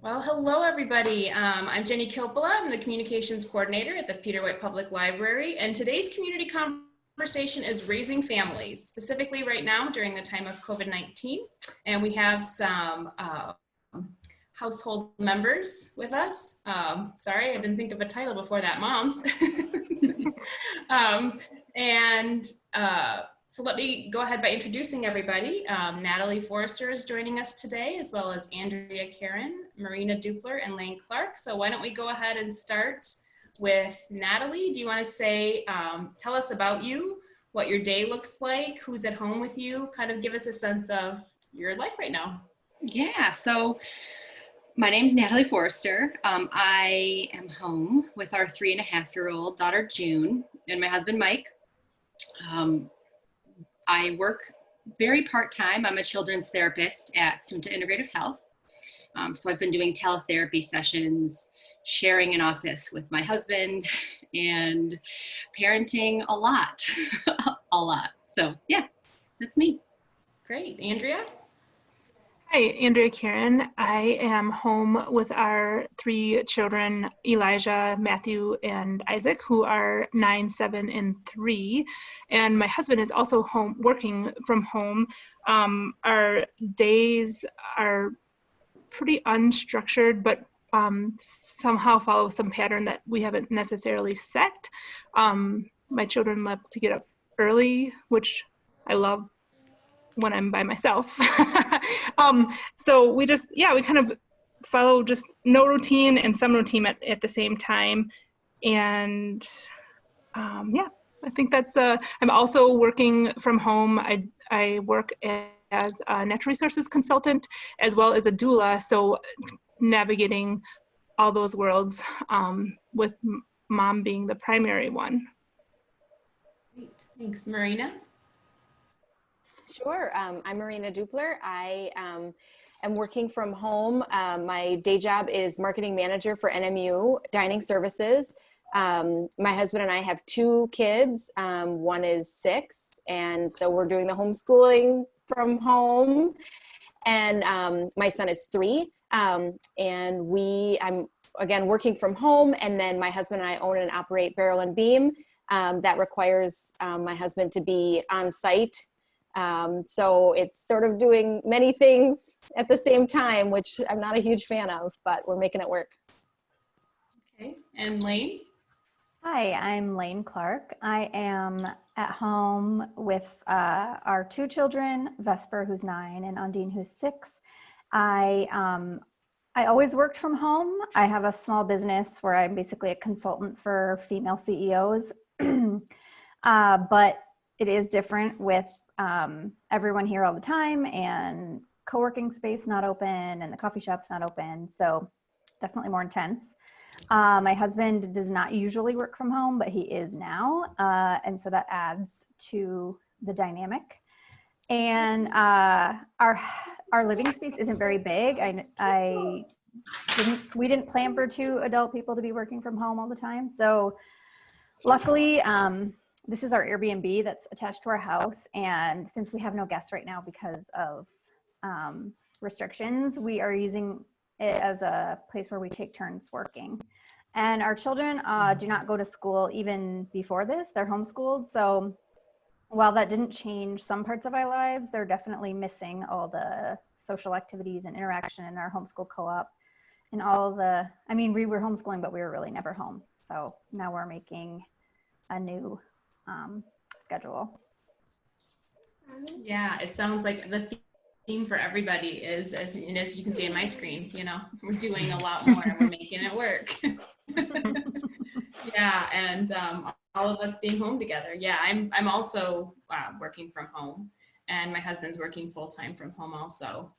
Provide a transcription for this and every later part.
Well, hello, everybody. I'm Jenny Kilpala. I'm the Communications Coordinator at the Peter White Public Library, and today's community conversation is raising families, specifically right now during the time of COVID-19. And we have some household members with us. Sorry, I didn't think of a title before that, moms. and So let me go ahead by introducing everybody. Natalie Forester is joining us today, as well as Andrea Caron, Marina Dupler, and Lane Clark. So why don't we go ahead and start with Natalie. Do you want to say, tell us about you, what your day looks like, who's at home with you, kind of give us a sense of your life right now. Yeah, so my name's Natalie Forester. I am home with our 3.5-year-old daughter, June, and my husband, Mike. I work very part-time. I'm a children's therapist at Sunta Integrative Health. So I've been doing teletherapy sessions, sharing an office with my husband, and parenting a lot, a lot. So yeah, that's me. Great. Andrea? Hi, Andrea Caron. I am home with our 3 children, Elijah, Matthew, and Isaac, who are 9, 7, and 3. And my husband is also home, working from home. Our days are pretty unstructured, but somehow follow some pattern that we haven't necessarily set. My children love to get up early, which I love when I'm by myself. So we kind of follow just no routine and some routine at the same time. And I think that's, I'm also working from home. I work as a natural resources consultant as well as a doula. So navigating all those worlds with mom being the primary one. Great, thanks. Marina? Sure. I'm Marina Dupler. I am working from home. My day job is marketing manager for NMU Dining Services. My husband and I have 2 kids. One is 6, and so we're doing the homeschooling from home. And my son is 3. And I'm again working from home. And then my husband and I own and operate Barrel and Beam. That requires my husband to be on site. So it's sort of doing many things at the same time, which I'm not a huge fan of, but we're making it work. Okay, and Lane? Hi, I'm Lane Clark. I am at home with our 2 children, Vesper, who's 9, and Undine, who's 6. I always worked from home. I have a small business where I'm basically a consultant for female CEOs, but it is different with everyone here all the time, and co-working space not open, and the coffee shop's not open, so definitely more intense. My husband does not usually work from home, but he is now, and so that adds to the dynamic. And our living space isn't very big. We didn't plan for 2 adult people to be working from home all the time, so luckily this is our Airbnb that's attached to our house, and since we have no guests right now because of restrictions, we are using it as a place where we take turns working. And our children do not go to school even before this. They're homeschooled, so while that didn't change some parts of our lives, they're definitely missing all the social activities and interaction in our homeschool co-op and all the, we were homeschooling, but we were really never home. So now we're making a new schedule. Yeah, it sounds like the theme for everybody is, as you can see in my screen, we're doing a lot more and we're making it work. Yeah, and all of us being home together. Yeah, I'm also working from home, and my husband's working full-time from home also.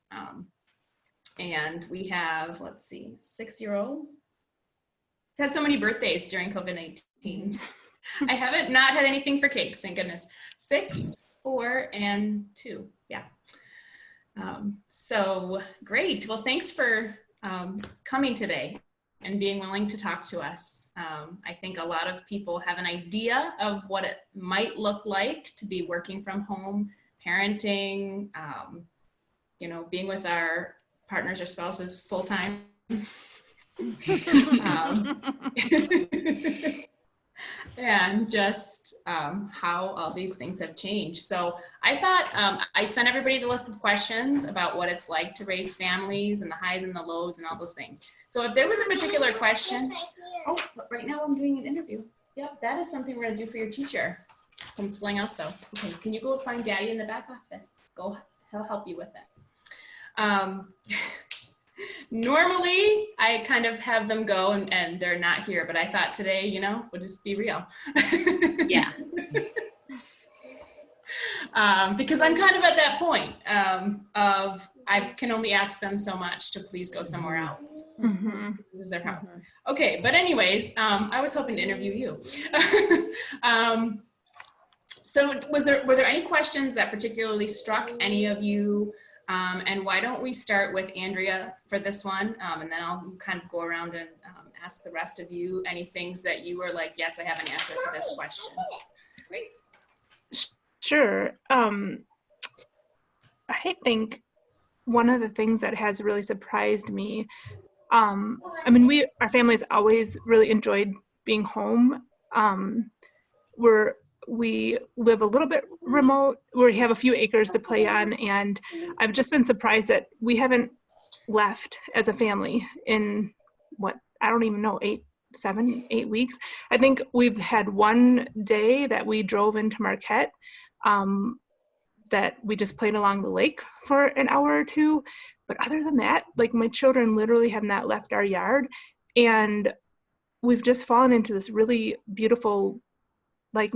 And we have, 6-year-old. We've had so many birthdays during COVID-19. I haven't not had anything for cakes, thank goodness. 6, 4, and 2. Yeah. So great. Well, thanks for coming today and being willing to talk to us. I think a lot of people have an idea of what it might look like to be working from home, parenting, being with our partners or spouses full time um, and just how all these things have changed. So I thought I sent everybody the list of questions about what it's like to raise families and the highs and the lows and all those things. So if there was a particular question, oh, right now I'm doing an interview. Yep, that is something we're gonna do for your teacher. Homeschooling also. Okay, can you go find Daddy in the back office? Go, he'll help you with it. Normally, I kind of have them go and they're not here, but I thought today, you know, we'll just be real. Yeah. Because I'm kind of at that point of I can only ask them so much to please go somewhere else. Mm-hmm. This is their house. Okay, but anyways, I was hoping to interview you. So were there any questions that particularly struck any of you? And why don't we start with Andrea for this one, and then I'll kind of go around and ask the rest of you any things that you were like, yes, I have an answer for this question. Great. Sure. I think one of the things that has really surprised me, I mean, our family's always really enjoyed being home. We live a little bit remote, where we have a few acres to play on, and I've just been surprised that we haven't left as a family in I don't even know, 7, 8 weeks. I think we've had one day that we drove into Marquette, that we just played along the lake for an hour or two. But other than that, like, my children literally have not left our yard, and we've just fallen into this really beautiful, like,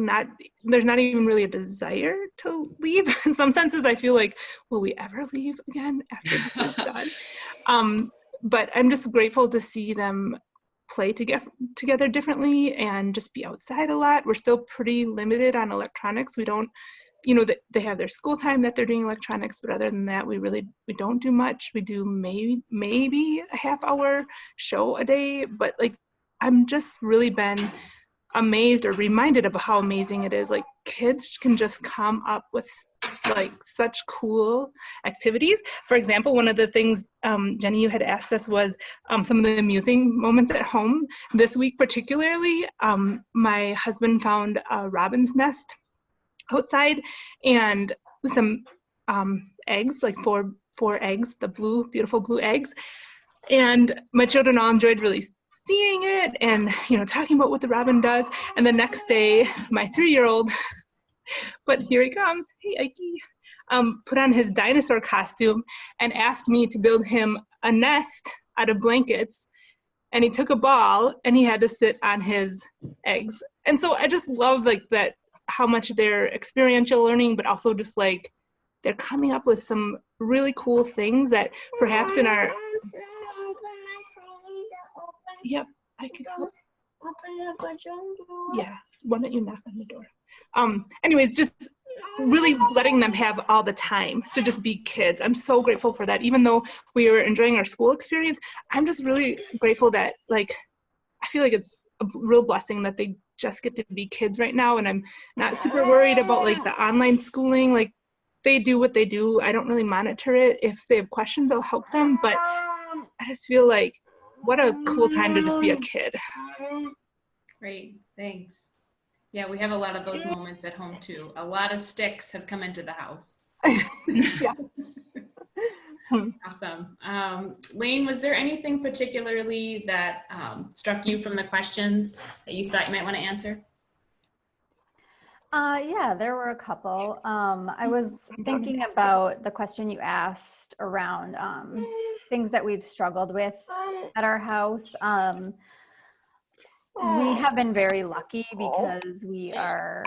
there's not even really a desire to leave. In some senses, I feel like, will we ever leave again after this is done? But I'm just grateful to see them play together differently and just be outside a lot. We're still pretty limited on electronics. We don't, they have their school time that they're doing electronics, but other than that, we don't do much. We do maybe a half-hour show a day, but like, I'm just really been amazed or reminded of how amazing it is. Like, kids can just come up with like such cool activities. For example, one of the things, Jenny, you had asked us was some of the amusing moments at home. This week particularly, my husband found a robin's nest outside and some eggs, like four eggs, the beautiful blue eggs. And my children all enjoyed really seeing it and, talking about what the robin does. And the next day, my 3-year-old, but here he comes, hey Ike, put on his dinosaur costume and asked me to build him a nest out of blankets. And he took a ball and he had to sit on his eggs. And so I just love like that, how much they're experiential learning, but also just like they're coming up with some really cool things that perhaps in our, yep, I could help. Open up a door. Yeah, why don't you knock on the door? Anyways, just really letting them have all the time to just be kids. I'm so grateful for that. Even though we were enjoying our school experience, I'm just really grateful that, like, I feel like it's a real blessing that they just get to be kids right now. And I'm not super worried about like the online schooling. Like, they do what they do. I don't really monitor it. If they have questions, I'll help them. But I just feel like, what a cool time to just be a kid. Great, thanks. Yeah, we have a lot of those moments at home too. A lot of sticks have come into the house. Yeah. Awesome. Lane, was there anything particularly that struck you from the questions that you thought you might want to answer? Yeah, there were a couple. I was thinking about the question you asked around things that we've struggled with at our house. We have been very lucky because we are,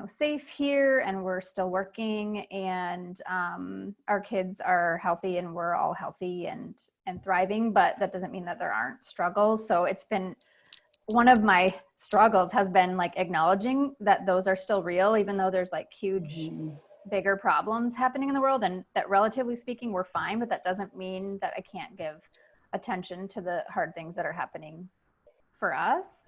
safe here and we're still working, and our kids are healthy and we're all healthy and thriving, but that doesn't mean that there aren't struggles. So it's been, one of my struggles has been like acknowledging that those are still real, even though there's like huge, bigger problems happening in the world, and that relatively speaking, we're fine, but that doesn't mean that I can't give attention to the hard things that are happening for us.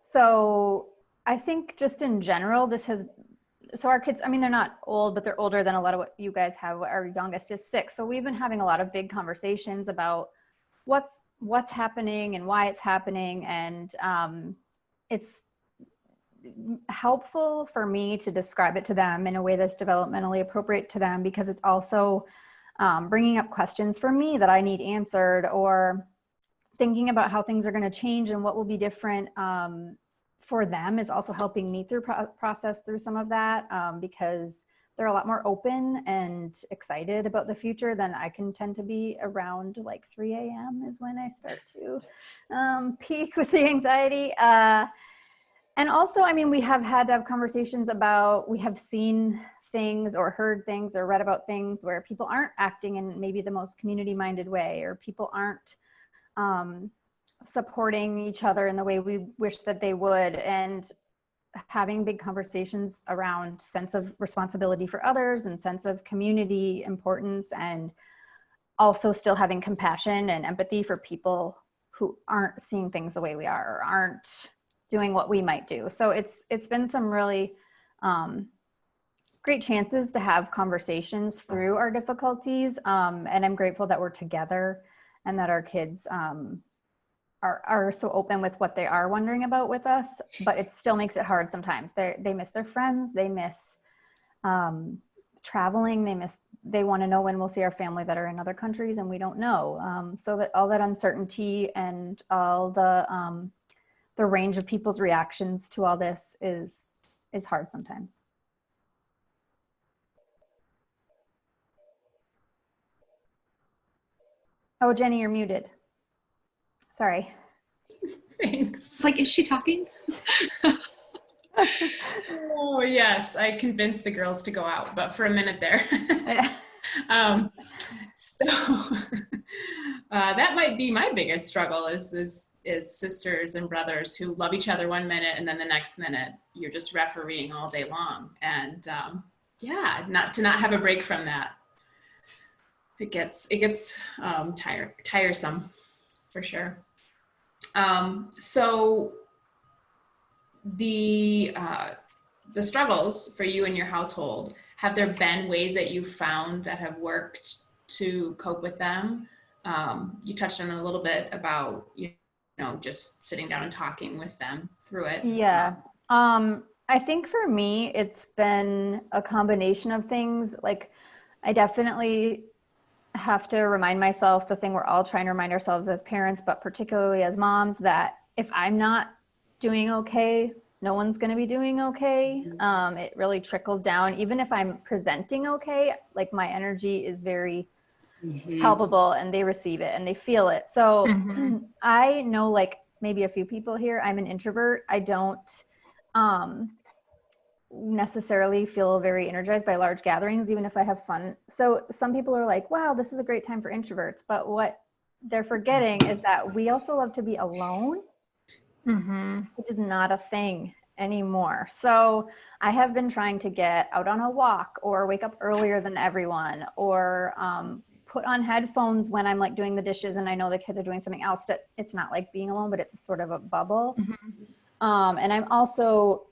So I think just in general, so our kids, I mean, they're not old, but they're older than a lot of what you guys have. Our youngest is 6. So we've been having a lot of big conversations about what's happening and why it's happening. And it's helpful for me to describe it to them in a way that's developmentally appropriate to them, because it's also bringing up questions for me that I need answered, or thinking about how things are going to change and what will be different for them is also helping me through process through some of that, because they're a lot more open and excited about the future than I can tend to be. Around like 3 a.m. is when I start to peak with the anxiety. And also, I mean, we have had to have conversations about, we have seen things or heard things or read about things where people aren't acting in maybe the most community-minded way, or people aren't supporting each other in the way we wish that they would. And having big conversations around sense of responsibility for others and sense of community importance, and also still having compassion and empathy for people who aren't seeing things the way we are, or aren't doing what we might do. So it's been some really great chances to have conversations through our difficulties. And I'm grateful that we're together and that our kids are so open with what they are wondering about with us, but it still makes it hard sometimes. They miss their friends, they miss traveling, they want to know when we'll see our family that are in other countries, and we don't know. So that all that uncertainty and all the range of people's reactions to all this is hard sometimes. Oh, Jenny, you're muted. Sorry. Thanks. It's like, is she talking? Oh, yes. I convinced the girls to go out, but for a minute there. That might be my biggest struggle is sisters and brothers who love each other one minute, and then the next minute you're just refereeing all day long. And not have a break from that. It gets tiresome for sure. So the struggles for you and your household, have there been ways that you found that have worked to cope with them? You touched on a little bit about, just sitting down and talking with them through it. Yeah. I think for me, it's been a combination of things. Like, I definitely have to remind myself, the thing we're all trying to remind ourselves as parents, but particularly as moms, that if I'm not doing okay, no one's going to be doing okay. It really trickles down. Even if I'm presenting okay, like my energy is very palpable, and they receive it and they feel it. So I know, like maybe a few people here, I'm an introvert. I don't necessarily feel very energized by large gatherings, even if I have fun. So some people are like, wow, this is a great time for introverts. But what they're forgetting is that we also love to be alone, which is not a thing anymore. So I have been trying to get out on a walk, or wake up earlier than everyone, or put on headphones when I'm like doing the dishes and I know the kids are doing something else. That it's not like being alone, but it's sort of a bubble. And I'm also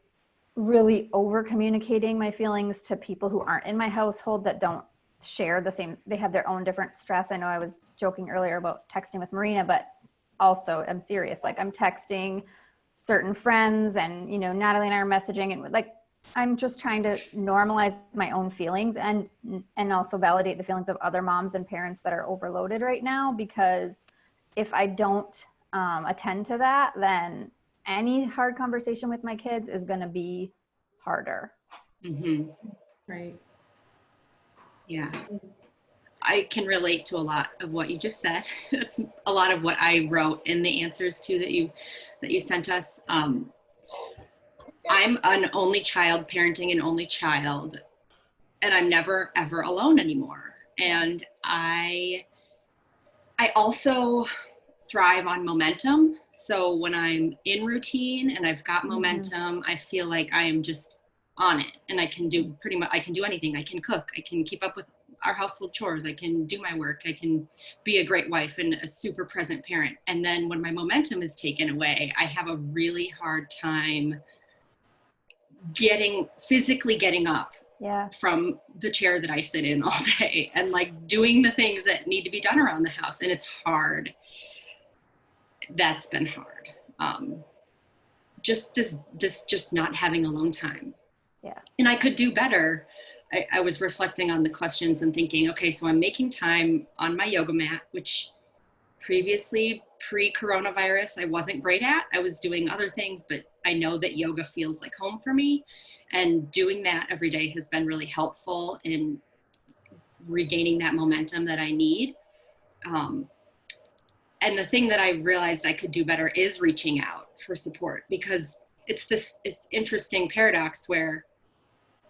really over communicating my feelings to people who aren't in my household, that don't share the same, they have their own different stress. I know I was joking earlier about texting with Marina, but also I'm serious. Like, I'm texting certain friends, and Natalie and I are messaging, and like, I'm just trying to normalize my own feelings and also validate the feelings of other moms and parents that are overloaded right now, because if I don't attend to that, then any hard conversation with my kids is going to be harder. Right. Yeah. I can relate to a lot of what you just said. That's a lot of what I wrote in the answers too that you sent us. I'm an only child, parenting an only child, and I'm never ever alone anymore. And I also thrive on momentum. So when I'm in routine and I've got momentum, I feel like I am just on it, and I can do anything. I can cook, I can keep up with our household chores, I can do my work, I can be a great wife and a super present parent. And then when my momentum is taken away, I have a really hard time physically getting up Yeah. from the chair that I sit in all day, and like doing the things that need to be done around the house. And it's hard. That's been hard. Just just not having alone time. Yeah. And I could do better. I was reflecting on the questions and thinking, okay, so I'm making time on my yoga mat, which previously, pre-coronavirus, I wasn't great at. I was doing other things, but I know that yoga feels like home for me. And doing that every day has been really helpful in regaining that momentum that I need. And the thing that I realized I could do better is reaching out for support, because it's interesting paradox where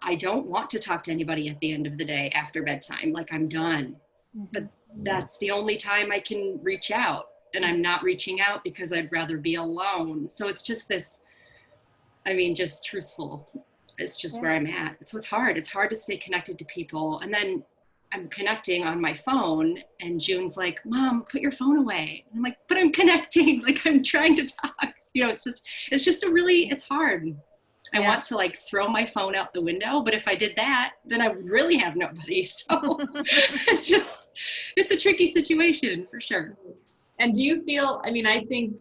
I don't want to talk to anybody at the end of the day after bedtime. Like, I'm done, but that's the only time I can reach out, and I'm not reaching out because I'd rather be alone. So it's just this, I mean, just truthful. It's just where I'm at. So it's hard. It's hard to stay connected to people. And then I'm connecting on my phone, and June's like, Mom, put your phone away. And I'm like, but I'm connecting. Like, I'm trying to talk. You know, it's just it's hard. I want to like throw my phone out the window, but if I did that, then I would really have nobody. So it's a tricky situation for sure. And do you feel, I mean, I think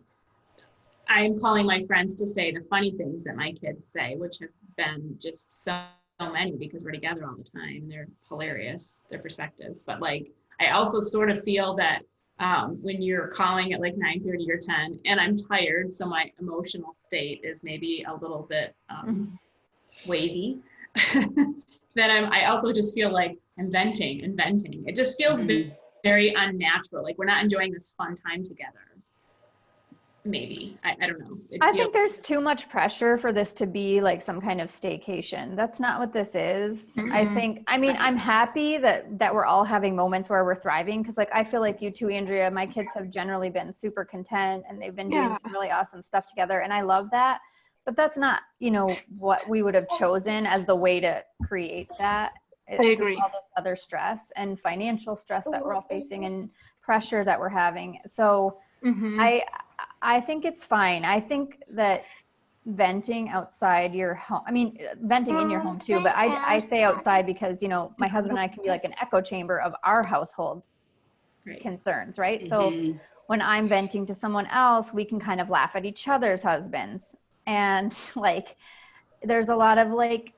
I'm calling my friends to say the funny things that my kids say, which have been just so many because we're together all the time. They're hilarious, their perspectives. But like, I also sort of feel that when you're calling at like 9:30 or 10 and I'm tired, so my emotional state is maybe a little bit wavy, then I also just feel like I'm venting. It just feels very unnatural. Like we're not enjoying this fun time together. Maybe. I don't know. I think there's too much pressure for this to be like some kind of staycation. That's not what this is. I'm happy that we're all having moments where we're thriving, because like I feel like you too, Andrea, my kids have generally been super content and they've been doing some really awesome stuff together, and I love that. But that's not, what we would have chosen as the way to create that. I agree. All this other stress and financial stress that we're all facing and pressure that we're having. So I think it's fine. I think that venting outside your home, venting in your home too, but I say outside because, my husband and I can be like an echo chamber of our household concerns, right? So when I'm venting to someone else, we can kind of laugh at each other's husbands. And like, there's a lot of like,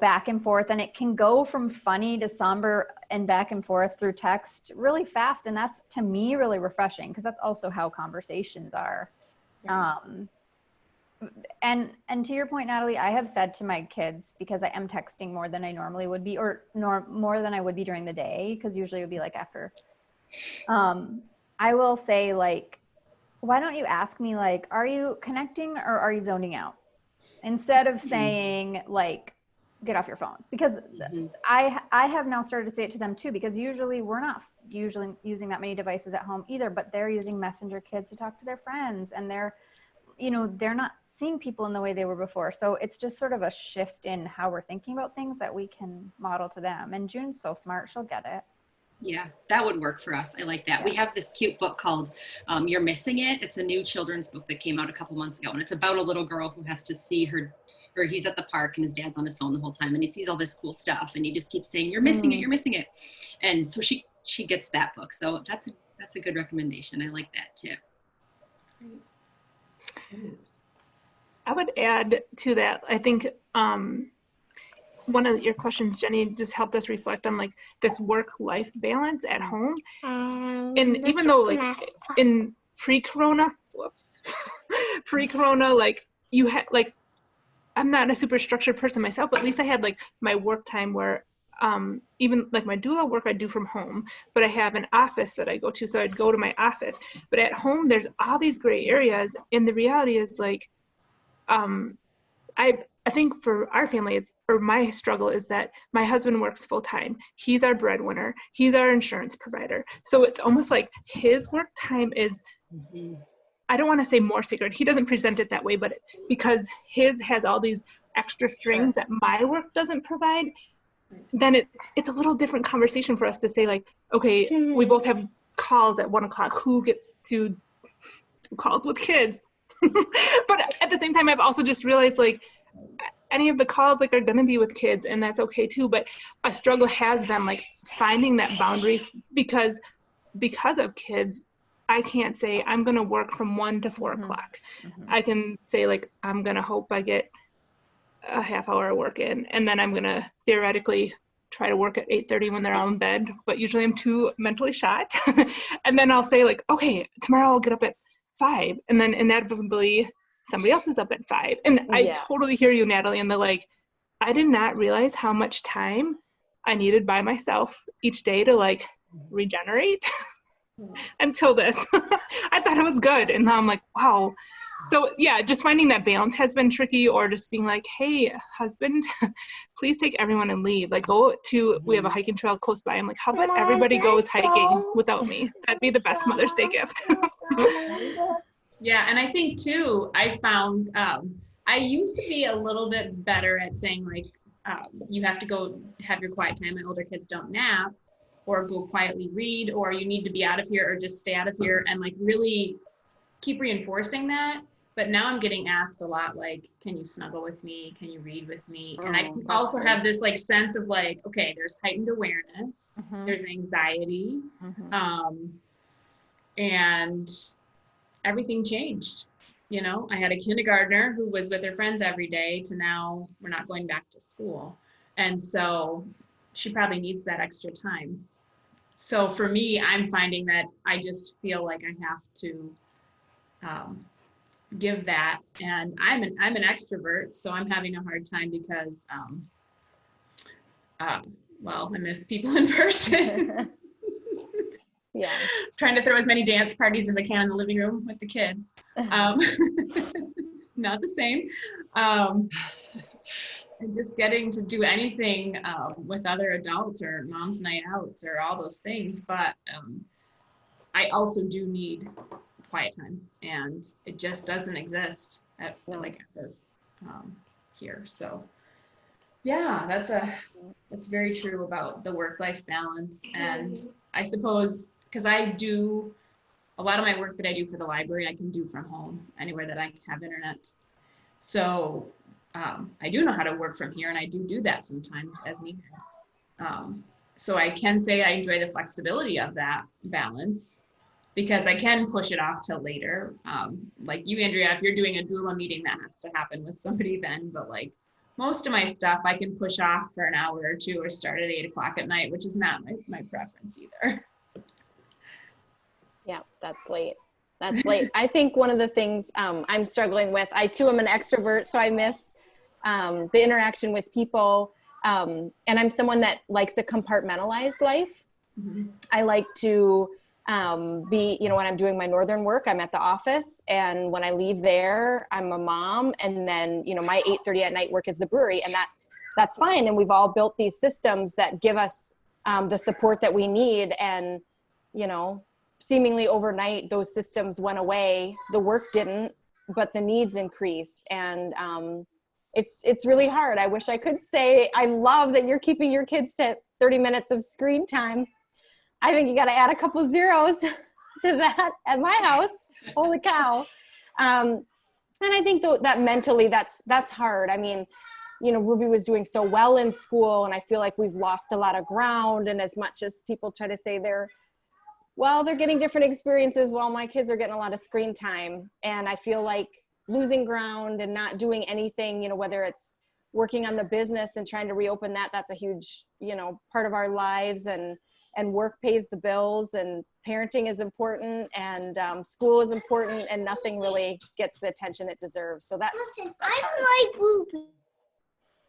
back and forth, and it can go from funny to somber and back and forth through text really fast. And that's, to me, really refreshing, because that's also how conversations are. And to your point, Natalie, I have said to my kids, because I am texting more than I normally would be, or more than I would be during the day, because usually it would be like after, I will say like, why don't you ask me like, are you connecting or are you zoning out? Instead of saying like, get off your phone, because I have now started to say it to them too, because usually we're not usually using that many devices at home either, but they're using Messenger Kids to talk to their friends, and they're not seeing people in the way they were before. So it's just sort of a shift in how we're thinking about things that we can model to them. And June's so smart, she'll get it. Yeah, that would work for us. I like that. Yeah. We have this cute book called You're Missing It. It's a new children's book that came out a couple months ago, and it's about a little girl who has to see or he's at the park and his dad's on his phone the whole time, and he sees all this cool stuff, and he just keeps saying, you're missing it, you're missing it. And so she gets that book. So that's a good recommendation. I like that too. I would add to that, I think one of your questions, Jenny, just helped us reflect on like this work-life balance at home. And even though like in pre-corona, like you had like, I'm not a super structured person myself, but at least I had like my work time where even like my doula work I do from home, but I have an office that I go to, so I'd go to my office. But at home, there's all these gray areas, and the reality is like, I think for our family, my struggle is that my husband works full time. He's our breadwinner. He's our insurance provider. So it's almost like his work time is, I don't want to say more sacred. He doesn't present it that way, but because his has all these extra strings that my work doesn't provide, then it's a little different conversation for us to say like, okay, we both have calls at 1:00. Who gets to do calls with kids? But at the same time, I've also just realized like, any of the calls like are going to be with kids, and that's okay too. But a struggle has been like finding that boundary because of kids. I can't say I'm going to work from 1 to 4 o'clock. I can say like, I'm going to hope I get a half hour of work in, and then I'm going to theoretically try to work at 8:30 when they're all in bed, but usually I'm too mentally shot. And then I'll say like, okay, tomorrow I'll get up at 5, and then inevitably somebody else is up at 5. And I totally hear you, Natalie, and like, I did not realize how much time I needed by myself each day to like regenerate until this. I thought it was good, and now I'm like, wow. So yeah, just finding that balance has been tricky, or just being like, hey, husband, please take everyone and leave. Like go to, we have a hiking trail close by. I'm like, how about everybody goes hiking without me? That'd be the best Mother's Day gift. Yeah, and I think too, I found, I used to be a little bit better at saying like, you have to go have your quiet time. My older kids don't nap, or go quietly read, or you need to be out of here, or just stay out of here, and like really keep reinforcing that. But now I'm getting asked a lot, like, can you snuggle with me? Can you read with me? And I also have this like sense of like, okay, there's heightened awareness, there's anxiety, and everything changed. You know, I had a kindergartner who was with her friends every day to now we're not going back to school. And so she probably needs that extra time. So for me, I'm finding that I just feel like I have to give that, and I'm an extrovert, so I'm having a hard time because well, I miss people in person. Yeah. Trying to throw as many dance parties as I can in the living room with the kids. Not the same. And just getting to do anything with other adults, or mom's night outs, or all those things. But I also do need quiet time, and it just doesn't exist at here. So yeah, that's very true about the work-life balance. And I suppose because I do a lot of my work that I do for the library, I can do from home anywhere that I have internet. So I do know how to work from here, and I do that sometimes as needed. So I can say I enjoy the flexibility of that balance, because I can push it off till later. Like you, Andrea, if you're doing a doula meeting, that has to happen with somebody then, but like most of my stuff I can push off for an hour or two, or start at 8 o'clock at night, which is not my preference either. Yeah, that's late. That's late. I think one of the things I'm struggling with, I too am an extrovert, so I miss the interaction with people. And I'm someone that likes a compartmentalized life. I like to be, you know, when I'm doing my northern work, I'm at the office, and when I leave there, I'm a mom, and then, you know, my 8:30 at night work is the brewery, and that's fine. And we've all built these systems that give us the support that we need, and, you know, seemingly overnight, those systems went away. The work didn't, but the needs increased. And it's really hard. I wish I could say, I love that you're keeping your kids to 30 minutes of screen time. I think you got to add a couple zeros to that at my house. Holy cow. And I think that mentally that's hard. I mean, you know, Ruby was doing so well in school, and I feel like we've lost a lot of ground. And as much as people try to say they're getting different experiences, while my kids are getting a lot of screen time. And I feel like losing ground and not doing anything, you know, whether it's working on the business and trying to reopen that's a huge, you know, part of our lives, and work pays the bills, and parenting is important, and school is important, and nothing really gets the attention it deserves. So that's I like Ruby.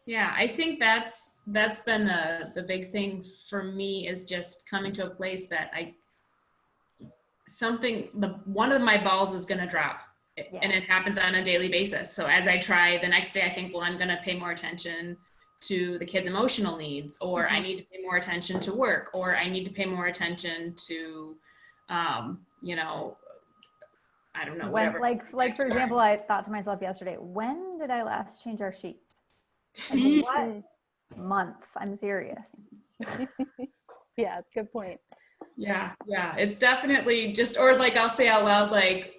Yeah, I think that's been the big thing for me, is just coming to a place that one of my balls is going to drop. Yeah. And it happens on a daily basis. So as I try, the next day I think, well, I'm going to pay more attention to the kids' emotional needs, or I need to pay more attention to work, or I need to pay more attention to, you know, I don't know, whatever. Like for example, I thought to myself yesterday, when did I last change our sheets? Like, what month? I'm serious. Yeah, good point. Yeah, it's definitely just, or like I'll say out loud, like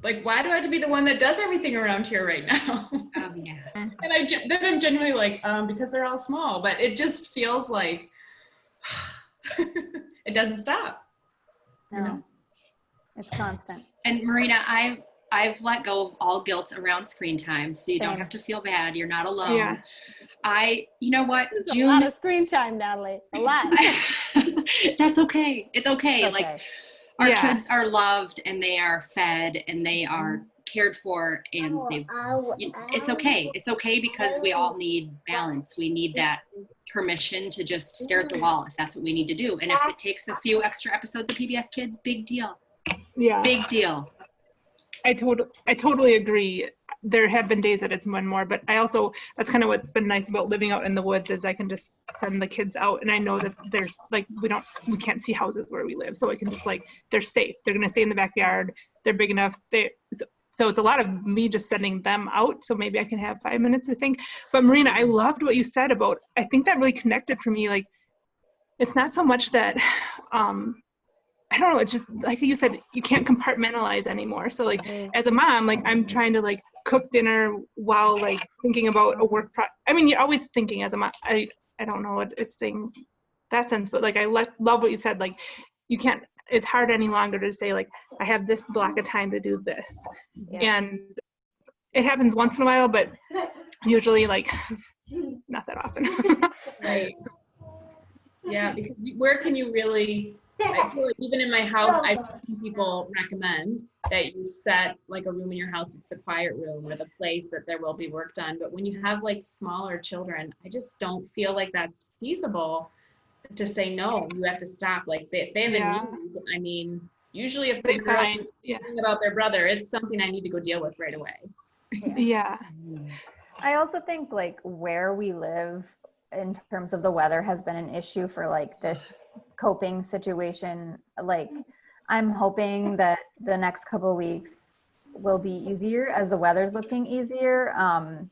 why do I have to be the one that does everything around here right now? Oh yeah. And then I'm genuinely like, because they're all small, but it just feels like it doesn't stop. No, You know? it's constant. And Marina, I've let go of all guilt around screen time, so you don't Same. have to feel bad. You're not alone. Yeah. You know what, There's a lot of screen time, Natalie. A lot. That's okay. It's okay. Okay. Like our Yeah. kids are loved and they are fed and they are cared for and it's okay. It's okay because we all need balance. We need that permission to just stare at the wall if that's what we need to do. And if it takes a few extra episodes of PBS Kids, big deal. Yeah. Big deal. I totally agree. There have been days that it's been more, but I also, that's kind of what's been nice about living out in the woods is I can just send the kids out and I know that there's like, we can't see houses where we live. So I can just like, they're safe. They're going to stay in the backyard. They're big enough. So it's a lot of me just sending them out. So maybe I can have 5 minutes, I think. But Marina, I loved what you said about, I think that really connected for me. Like, it's not so much that, I don't know, it's just like you said, you can't compartmentalize anymore. So like as a mom, like I'm trying to like cook dinner while like thinking about a work I mean, you're always thinking as a mom. I don't know what it's saying that sense, but like I love what you said. Like you can't, it's hard any longer to say like I have this block of time to do this. Yeah. And it happens once in a while, but usually like not that often. Right. Yeah, because where can you really, I feel like even in my house, I've seen people recommend that you set like a room in your house, it's the quiet room or the place that there will be work done. But when you have like smaller children, I just don't feel like that's feasible to say, no, you have to stop. Like if they have a need, I mean, usually if the girl is thinking about their brother, it's something I need to go deal with right away. Yeah. I also think like where we live in terms of the weather has been an issue for like this coping situation. Like I'm hoping that the next couple of weeks will be easier as the weather's looking easier,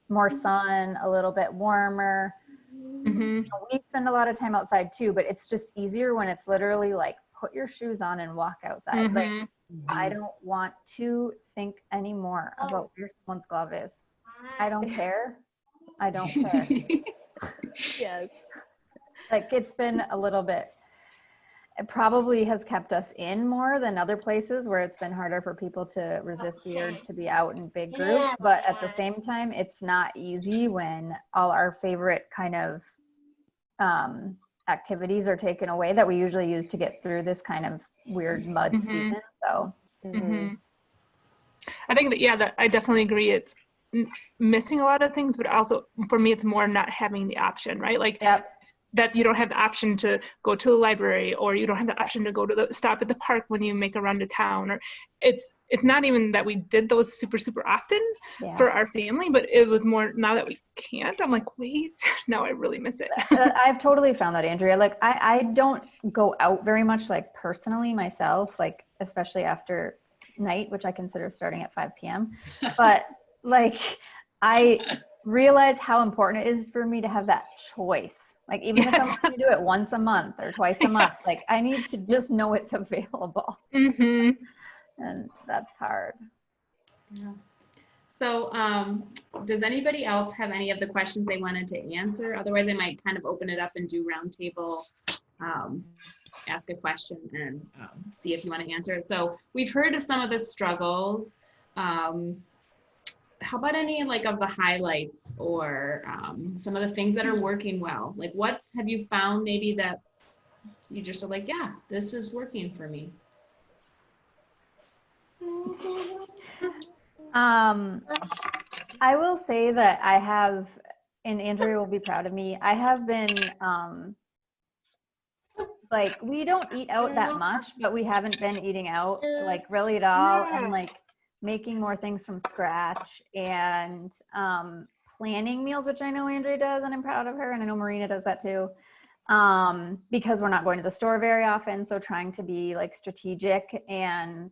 more sun, a little bit warmer. Mm-hmm. We spend a lot of time outside too, but it's just easier when it's literally like put your shoes on and walk outside. Mm-hmm. Like I don't want to think anymore about where someone's glove is. I don't care. I don't care. Yes. Like it's been a little bit, it probably has kept us in more than other places where it's been harder for people to resist the urge to be out in big groups. But at the same time, it's not easy when all our favorite kind of activities are taken away that we usually use to get through this kind of weird mud season. So I think that, that I definitely agree. It's missing a lot of things, but also for me, it's more not having the option, right? Like that you don't have the option to go to the library, or you don't have the option to go to stop at the park when you make a run to town, or it's not even that we did those super often for our family, but it was more now that we can't, I'm like, wait, now I really miss it. I've totally found that, Andrea. Like I don't go out very much, like personally myself, like especially after night, which I consider starting at 5 p.m. But like I realize how important it is for me to have that choice. Like even if I'm going to do it once a month or twice a month, like I need to just know it's available. And that's hard. Yeah. So does anybody else have any of the questions they wanted to answer? Otherwise I might kind of open it up and do roundtable, ask a question and see if you want to answer it. So we've heard of some of the struggles. How about any like of the highlights or some of the things that are working well? Like what have you found maybe that you just are like, yeah, this is working for me? I will say that I have, and Andrea will be proud of me, I have been like, we don't eat out that much, but we haven't been eating out like really at all, and like making more things from scratch and planning meals, which I know Andrea does and I'm proud of her, and I know Marina does that too, because we're not going to the store very often, so trying to be like strategic and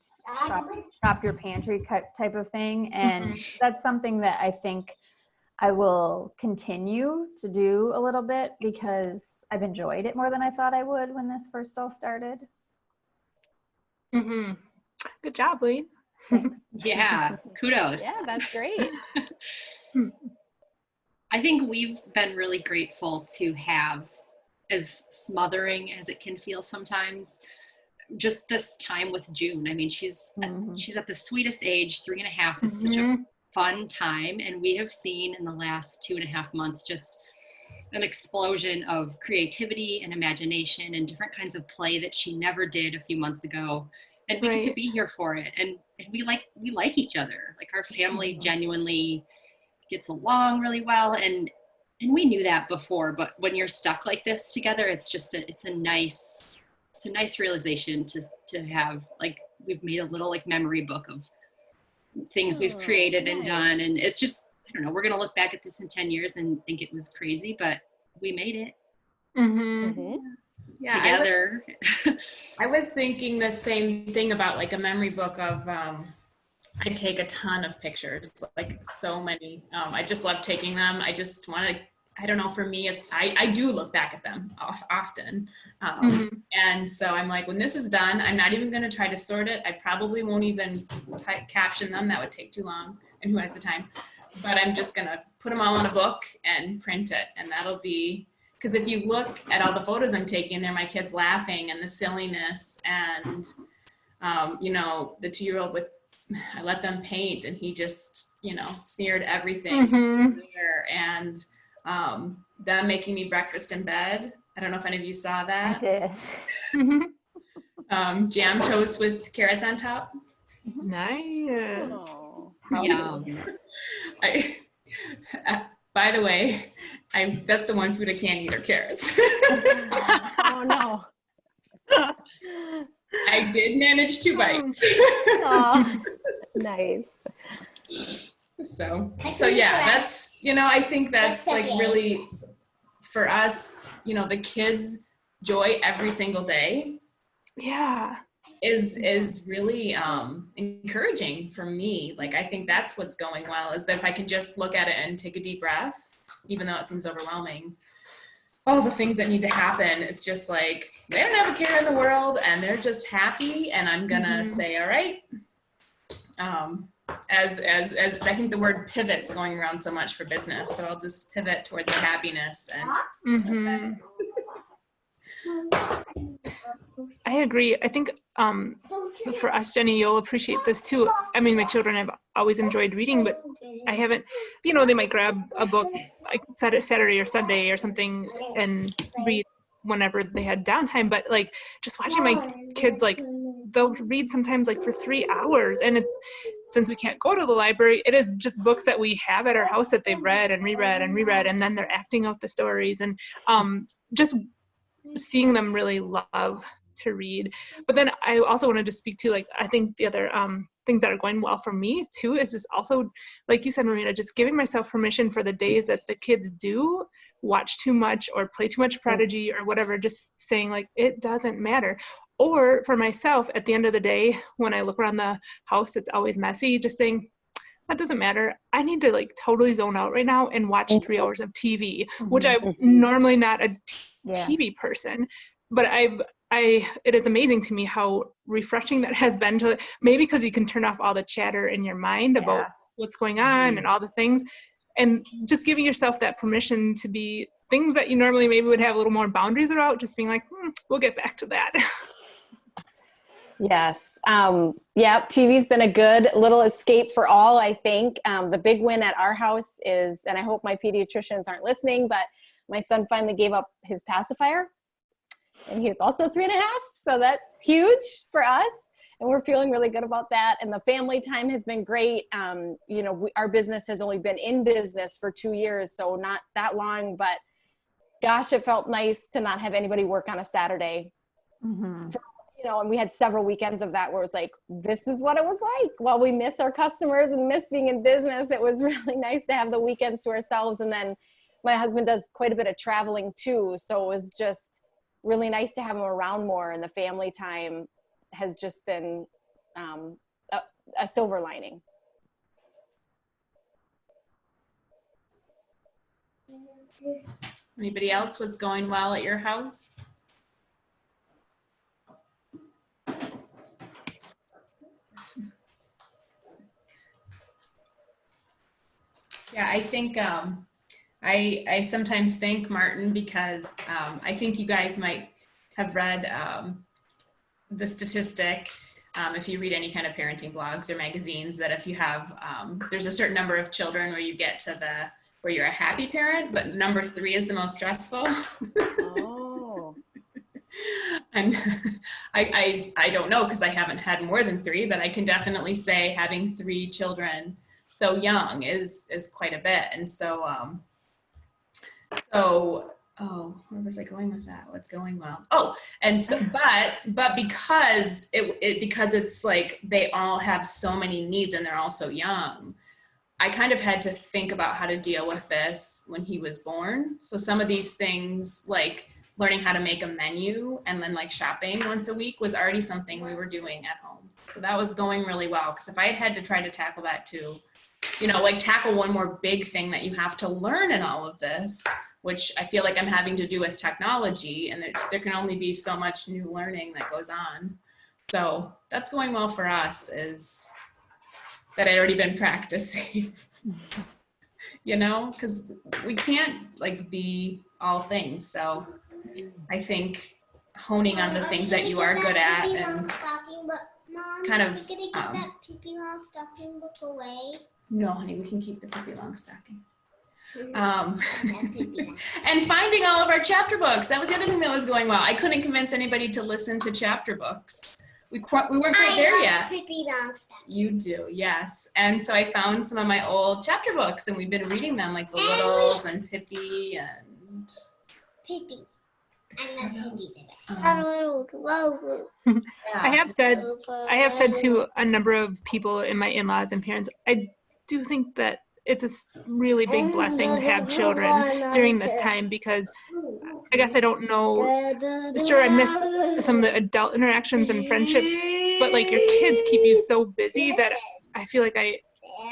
shop your pantry type of thing. And that's something that I think I will continue to do a little bit because I've enjoyed it more than I thought I would when this first all started. Good job, Lee. Thanks. Yeah, kudos. Yeah, that's great. I think we've been really grateful to have, as smothering as it can feel sometimes, just this time with June. I mean, she's at the sweetest age. 3.5 is such a fun time. And we have seen in the last 2.5 months just an explosion of creativity and imagination and different kinds of play that she never did a few months ago. And we get to be here for it. And we like each other. Like, our family genuinely gets along really well. And we knew that before, but when you're stuck like this together, it's a nice realization to have, like, we've made a little like memory book of things we've created and done. And it's just, I don't know, we're going to look back at this in 10 years and think it was crazy, but we made it together. I was thinking the same thing about like a memory book of, I take a ton of pictures, like so many. I just love taking them. I just want to, I don't know, for me, it's, I do look back at them often. And so I'm like, when this is done, I'm not even going to try to sort it. I probably won't even caption them. That would take too long. And who has the time? But I'm just going to put them all in a book and print it. And that'll be, because if you look at all the photos I'm taking, they're my kids laughing and the silliness and, you know, the 2-year-old with, I let them paint and he just, you know, smeared everything there. And them making me breakfast in bed. I don't know if any of you saw that. I did. Jam toast with carrots on top. Nice. By the way, that's the one food I can't eat are carrots. Oh no. I did manage 2 bites. Oh, nice. So yeah, that's, you know, I think that's like really for us, you know, the kids' joy every single day. Yeah. Is really encouraging for me. Like, I think that's what's going well, is that if I can just look at it and take a deep breath, even though it seems overwhelming, all the things that need to happen, it's just like, they don't have a care in the world and they're just happy. And I'm gonna say, all right. As I think the word pivot's going around so much for business. So I'll just pivot toward the happiness and I agree. I think for us, Jenny, you'll appreciate this too. I mean, my children have always enjoyed reading, but I haven't, you know, they might grab a book like Saturday or Sunday or something and read whenever they had downtime. But like, just watching my kids, like, they'll read sometimes like for 3 hours. And it's, since we can't go to the library, it is just books that we have at our house that they've read and reread and reread, and then they're acting out the stories. And just seeing them really love to read. But then I also wanted to speak to, like, I think the other things that are going well for me too is just also, like you said, Marina, just giving myself permission for the days that the kids do watch too much or play too much Prodigy or whatever, just saying like, it doesn't matter. Or for myself, at the end of the day, when I look around the house, it's always messy, just saying, that doesn't matter. I need to like totally zone out right now and watch 3 hours of TV, which I'm normally not a TV person, but it is amazing to me how refreshing that has been, to maybe because you can turn off all the chatter in your mind about what's going on and all the things, and just giving yourself that permission to be things that you normally maybe would have a little more boundaries about, just being like, we'll get back to that. Yes. TV's been a good little escape for all, I think. The big win at our house is, and I hope my pediatricians aren't listening, but my son finally gave up his pacifier, and he is also 3.5. So that's huge for us. And we're feeling really good about that. And the family time has been great. You know, our business has only been in business for 2 years, so not that long, but gosh, it felt nice to not have anybody work on a Saturday. You know, and we had several weekends of that where it was like, this is what it was like. While we miss our customers and miss being in business, it was really nice to have the weekends to ourselves. And then my husband does quite a bit of traveling too. So it was just really nice to have him around more. And the family time has just been a silver lining. Anybody else? What's going well at your house? Yeah, I think I sometimes thank Martin because I think you guys might have read the statistic, if you read any kind of parenting blogs or magazines, that if you have, there's a certain number of children where you get to where you're a happy parent, but number 3 is the most stressful. Oh. And I don't know because I haven't had more than 3, but I can definitely say having 3 children so young is quite a bit. And so, oh, where was I going with that? What's going well? Oh, and so, but because because it's like they all have so many needs and they're all so young, I kind of had to think about how to deal with this when he was born. So some of these things, like learning how to make a menu and then like shopping once a week, was already something we were doing at home. So that was going really well. Because if I had to try to tackle that too, like tackle one more big thing that you have to learn in all of this, which I feel like I'm having to do with technology, and there can only be so much new learning that goes on. So that's going well for us, is that I'd already been practicing, because we can't like be all things. So I think honing on the things that you are good at and kind of that Pippi Longstocking book away. No, honey, we can keep the Pippi Longstocking. And finding all of our chapter books. That was the other thing that was going well. I couldn't convince anybody to listen to chapter books. We weren't quite there yet. Pippi Longstocking. You do, yes. And so I found some of my old chapter books, and we've been reading them, like The Littles and Pippi and Pippi. I love Pippi yeah, I have said to a number of people in my in-laws and parents, I do think that it's a really big blessing to have children during this time, because I guess I don't know, sure, I miss some of the adult interactions and friendships, but like your kids keep you so busy that I feel like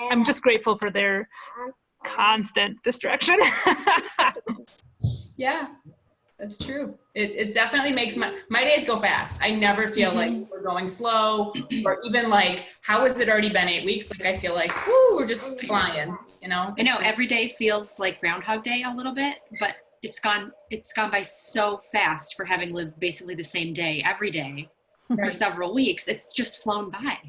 I'm just grateful for their constant distraction. Yeah, that's true. It definitely makes my days go fast. I never feel like we're going slow, or even like, how has it already been 8 weeks? Like, I feel like, whoo, we're just flying, I know every day feels like Groundhog Day a little bit, but it's gone by so fast for having lived basically the same day every day for several weeks. It's just flown by.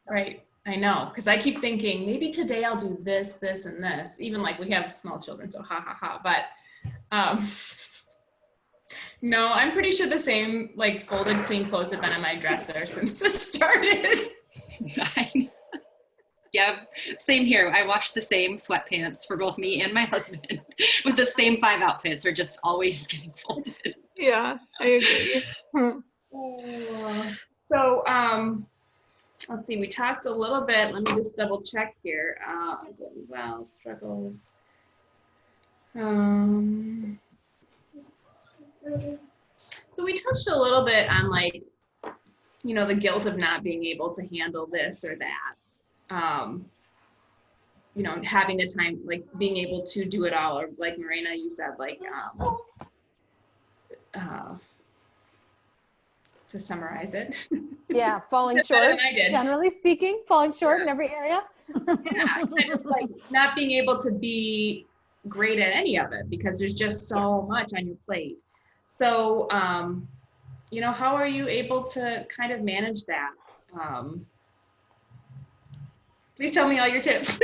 Right. I know, because I keep thinking maybe today I'll do this, this, and this. Even like we have small children, so ha ha ha. But no, I'm pretty sure the same like folded clean clothes have been on my dresser since this started. Yeah, same here. I wash the same sweatpants for both me and my husband with the same 5 outfits. Are just always getting folded. Yeah, I agree. So, let's see, we talked a little bit. Let me just double check here. Well, struggles. So we touched a little bit on like, the guilt of not being able to handle this or that. Having the time, like being able to do it all, or like Marina, you said, like, to summarize it. Yeah, falling short, generally speaking, falling short in every area. Yeah, kind of like not being able to be great at any of it because there's just so much on your plate. So, how are you able to kind of manage that? Please tell me all your tips.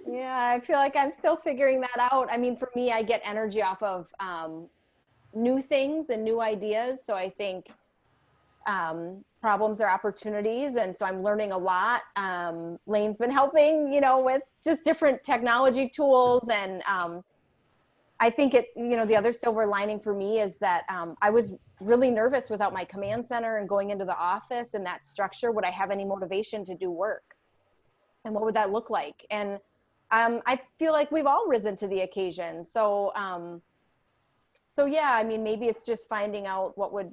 Yeah, I feel like I'm still figuring that out. I mean, for me, I get energy off of new things and new ideas. So I think problems are opportunities. And so I'm learning a lot. Lane's been helping, with just different technology tools. And I think the other silver lining for me is that I was really nervous without my command center and going into the office and that structure. Would I have any motivation to do work? And what would that look like? And I feel like we've all risen to the occasion. So yeah, I mean, maybe it's just finding out what would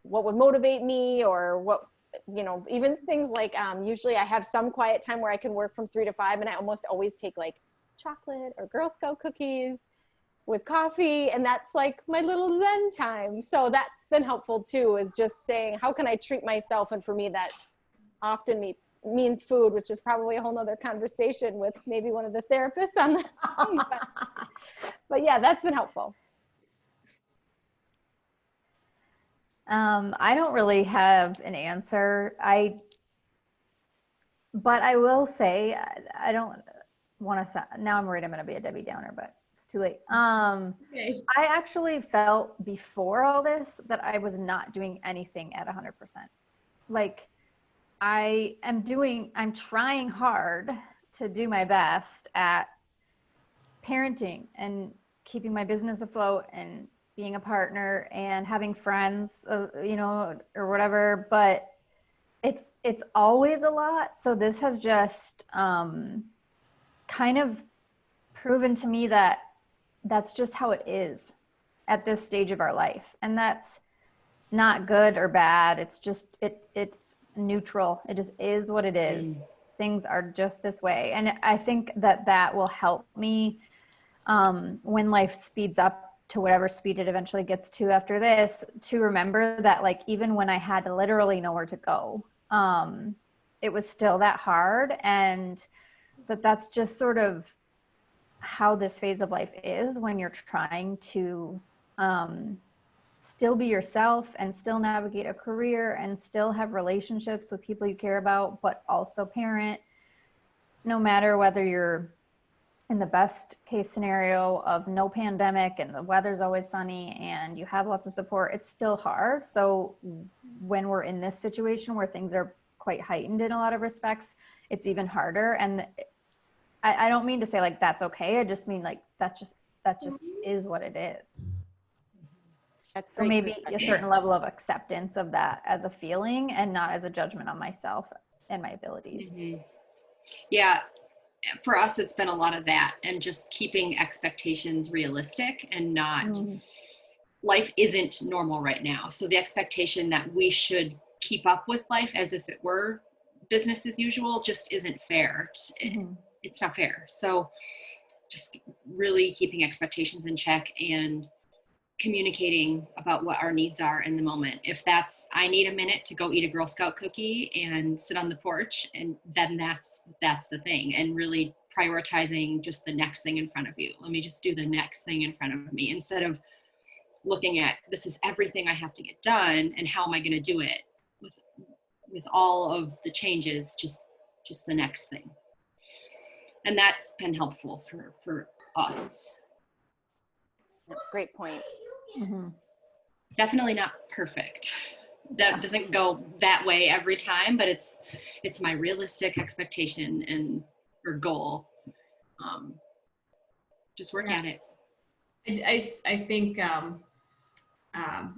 motivate me, or what, even things like, usually I have some quiet time where I can work from 3 to 5, and I almost always take like chocolate or Girl Scout cookies with coffee. And that's like my little Zen time. So that's been helpful too, is just saying, how can I treat myself? And for me, often means food, which is probably a whole nother conversation with maybe one of the therapists on the thing, but yeah, that's been helpful. I don't really have an answer. But I will say, I don't want to, now I'm worried I'm going to be a Debbie Downer, but it's too late. Okay. I actually felt before all this that I was not doing anything at 100%. Like I'm trying hard to do my best at parenting and keeping my business afloat and being a partner and having friends, or whatever, but it's always a lot. So this has just kind of proven to me that that's just how it is at this stage of our life. And that's not good or bad. It's just, it's neutral. It just is what it is. Things are just this way. And I think that will help me when life speeds up to whatever speed it eventually gets to after this, to remember that, like, even when I had literally nowhere to go, it was still that hard, and that's just sort of how this phase of life is when you're trying to still be yourself and still navigate a career and still have relationships with people you care about, but also parent, no matter whether you're in the best case scenario of no pandemic and the weather's always sunny and you have lots of support, it's still hard. So when we're in this situation where things are quite heightened in a lot of respects, it's even harder. And I don't mean to say like that's okay. I just mean like that just is what it is. That's so maybe a certain level of acceptance of that as a feeling and not as a judgment on myself and my abilities. Mm-hmm. Yeah. For us, it's been a lot of that, and just keeping expectations realistic and not, life isn't normal right now. So the expectation that we should keep up with life as if it were business as usual just isn't fair. It's not fair. So just really keeping expectations in check and communicating about what our needs are in the moment. If that's, I need a minute to go eat a Girl Scout cookie and sit on the porch, and then that's the thing. And really prioritizing just the next thing in front of you. Let me just do the next thing in front of me, instead of looking at, this is everything I have to get done and how am I going to do it with all of the changes, just the next thing. And that's been helpful for us. Great points. Definitely not perfect. That doesn't go that way every time, but it's my realistic expectation and or goal. Just work at it. I think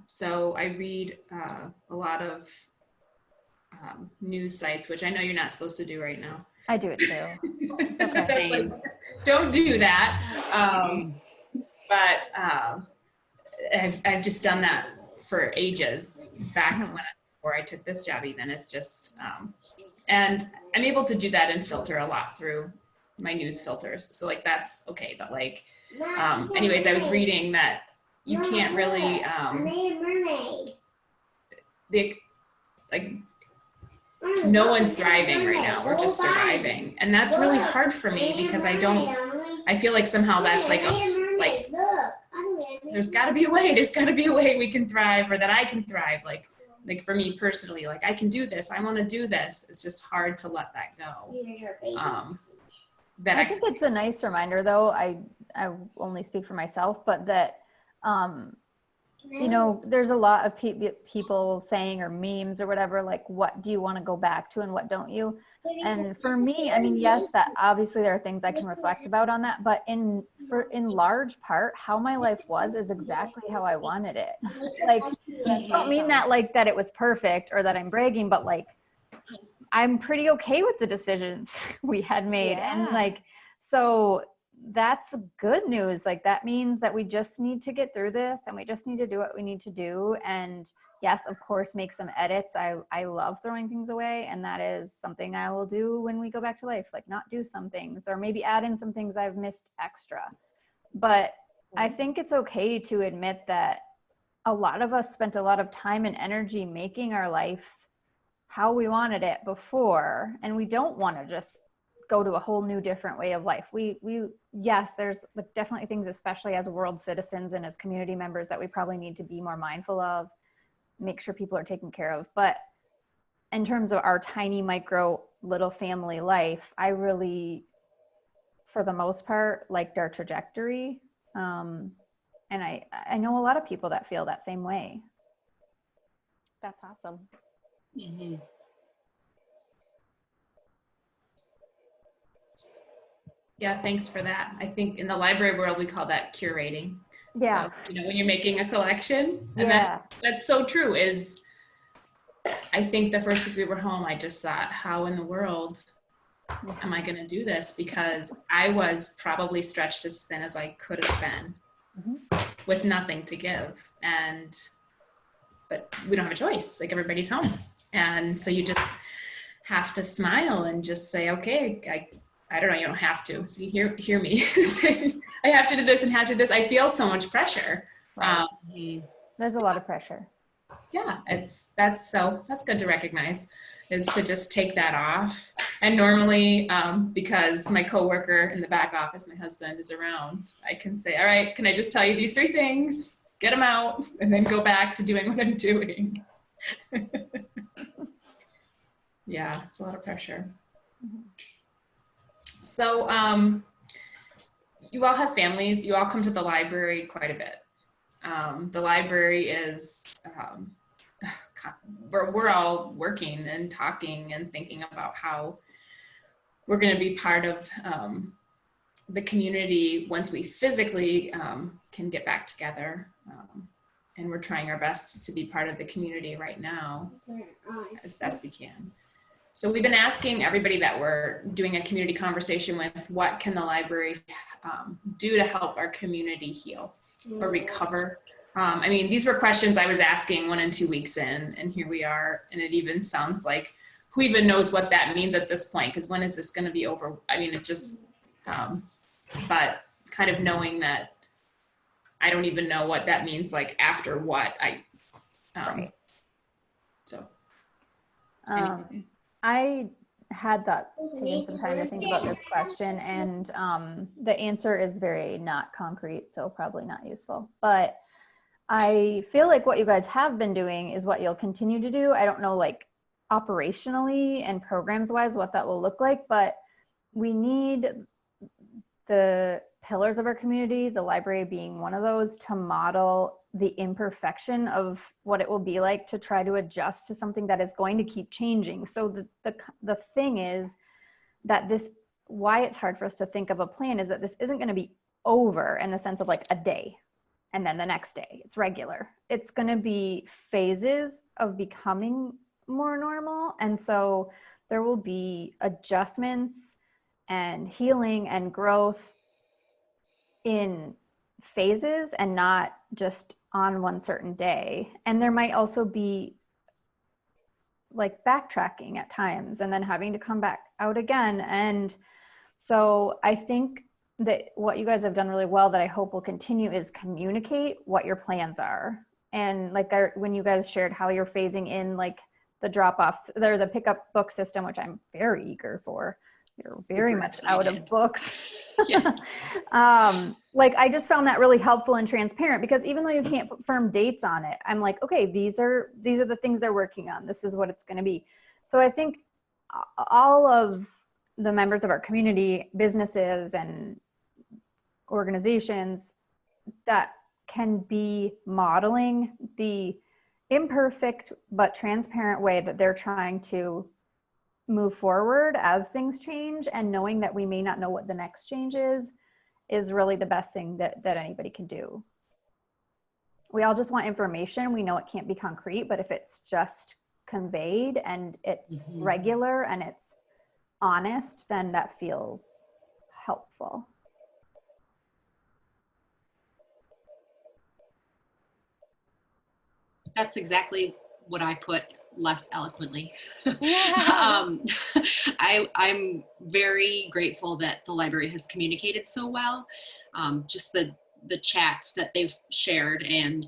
so. I read a lot of news sites, which I know you're not supposed to do right now. I do it too. That's like, don't do that. But I've just done that for ages, back before I took this job even. It's just, and I'm able to do that and filter a lot through my news filters. So like, that's okay. But like, anyways, I was reading that you can't really, I made a mermaid. No one's thriving right now. We're just surviving. And that's really hard for me because I feel like somehow that's like there's gotta be a way. There's gotta be a way we can thrive, or that I can thrive. Like for me personally, like I can do this. I want to do this. It's just hard to let that go. I think it's a nice reminder though. I only speak for myself, but that, there's a lot of people saying, or memes or whatever, like, what do you want to go back to and what don't you? And for me, I mean, yes, that obviously there are things I can reflect about on that, but in large part, how my life was is exactly how I wanted it. Like, I don't mean that like that it was perfect or that I'm bragging, but like, I'm pretty okay with the decisions we had made. And like, so that's good news. Like, that means that we just need to get through this and we just need to do what we need to do. And yes, of course, make some edits. I love throwing things away, and that is something I will do when we go back to life, like not do some things or maybe add in some things I've missed extra. But I think it's okay to admit that a lot of us spent a lot of time and energy making our life how we wanted it before, and we don't want to just go to a whole new different way of life. We yes, there's definitely things, especially as world citizens and as community members, that we probably need to be more mindful of, make sure people are taken care of. But in terms of our tiny micro little family life, I really, for the most part, liked our trajectory. And I know a lot of people that feel that same way. That's awesome. Mm-hmm. Yeah, thanks for that. I think in the library world, we call that curating. Yeah. So, when you're making a collection, and Yeah. that's so true. Is I think the first week we were home, I just thought, how in the world am I going to do this? Because I was probably stretched as thin as I could have been with nothing to give. But we don't have a choice. Like, everybody's home. And so you just have to smile and just say, okay, I don't know, you don't have to. See, hear me. I have to do this and have to do this. I feel so much pressure. Right. There's a lot of pressure. Yeah, that's good to recognize, is to just take that off. And normally, because my coworker in the back office, my husband, is around, I can say, all right, can I just tell you these 3 things, get them out, and then go back to doing what I'm doing. Yeah, it's a lot of pressure. So you all have families, you all come to the library quite a bit. The library is, we're all working and talking and thinking about how we're going to be part of the community once we physically can get back together. And we're trying our best to be part of the community right now as best we can. So we've been asking everybody that we're doing a community conversation with, what can the library do to help our community heal or recover? I mean, these were questions I was asking 1 and 2 weeks in, and here we are. And it even sounds like, who even knows what that means at this point? Because when is this going to be over? I mean, it just, but kind of knowing that I don't even know what that means, like after what Right. So. I had taken some time to think about this question, and the answer is very not concrete, so probably not useful. But I feel like what you guys have been doing is what you'll continue to do. I don't know, like operationally and programs wise, what that will look like, but we need the pillars of our community, the library being one of those, to model the imperfection of what it will be like to try to adjust to something that is going to keep changing. So the thing is that why it's hard for us to think of a plan is that this isn't going to be over in the sense of like a day and then the next day it's regular. It's going to be phases of becoming more normal. And so there will be adjustments and healing and growth in phases and not just on one certain day. And there might also be like backtracking at times and then having to come back out again. And so I think that what you guys have done really well that I hope will continue is communicate what your plans are. And like when you guys shared how you're phasing in like the drop off or the pickup book system, which I'm very eager for. You're very much out of books. Yes. Like I just found that really helpful and transparent, because even though you can't put firm dates on it, I'm like, okay, these are the things they're working on. This is what it's going to be. So I think all of the members of our community, businesses and organizations that can be modeling the imperfect but transparent way that they're trying to move forward as things change, and knowing that we may not know what the next change is really the best thing that anybody can do. We all just want information. We know it can't be concrete, but if it's just conveyed and it's regular and it's honest, then that feels helpful. That's exactly what I put less eloquently. I'm very grateful that the library has communicated so well. Just the chats that they've shared and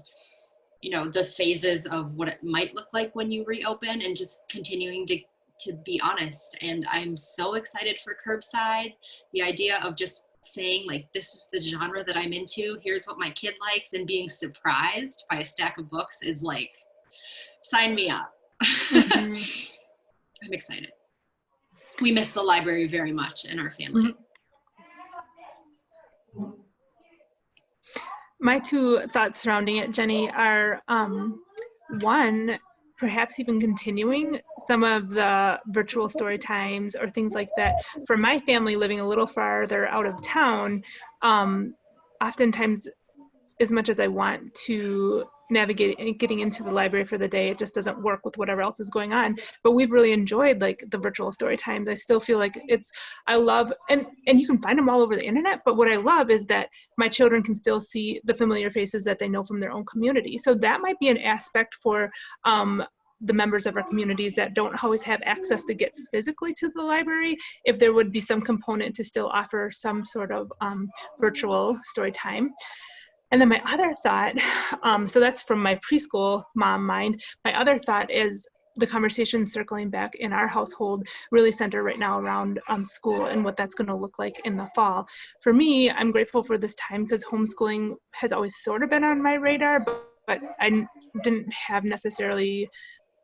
you know, the phases of what it might look like when you reopen, and just continuing to be honest. And I'm so excited for curbside. The idea of just saying, like, this is the genre that I'm into, here's what my kid likes, and being surprised by a stack of books is like, sign me up. Mhm. I'm excited. We miss the library very much in our family. My two thoughts surrounding it, Jenny, are one, perhaps even continuing some of the virtual story times or things like that. For my family living a little farther out of town, oftentimes, as much as I want to navigate getting into the library for the day, it just doesn't work with whatever else is going on. But we've really enjoyed like the virtual story times. I still feel like I love, and you can find them all over the internet, but what I love is that my children can still see the familiar faces that they know from their own community. So that might be an aspect for the members of our communities that don't always have access to get physically to the library, if there would be some component to still offer some sort of virtual story time. And then my other thought, so that's from my preschool mom mind. My other thought is the conversations circling back in our household really center right now around school and what that's going to look like in the fall. For me, I'm grateful for this time because homeschooling has always sort of been on my radar, but I didn't have necessarily,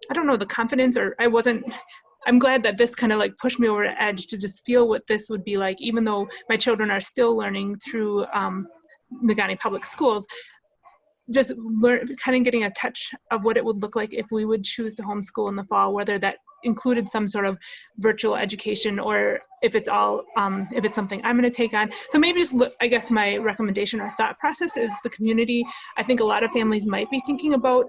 I don't know, the confidence, or I'm glad that this kind of like pushed me over the edge to just feel what this would be like, even though my children are still learning through Nagani Public Schools, just kind of getting a touch of what it would look like if we would choose to homeschool in the fall, whether that included some sort of virtual education or if it's all, if it's something I'm going to take on. So maybe just I guess my recommendation or thought process is the community. I think a lot of families might be thinking about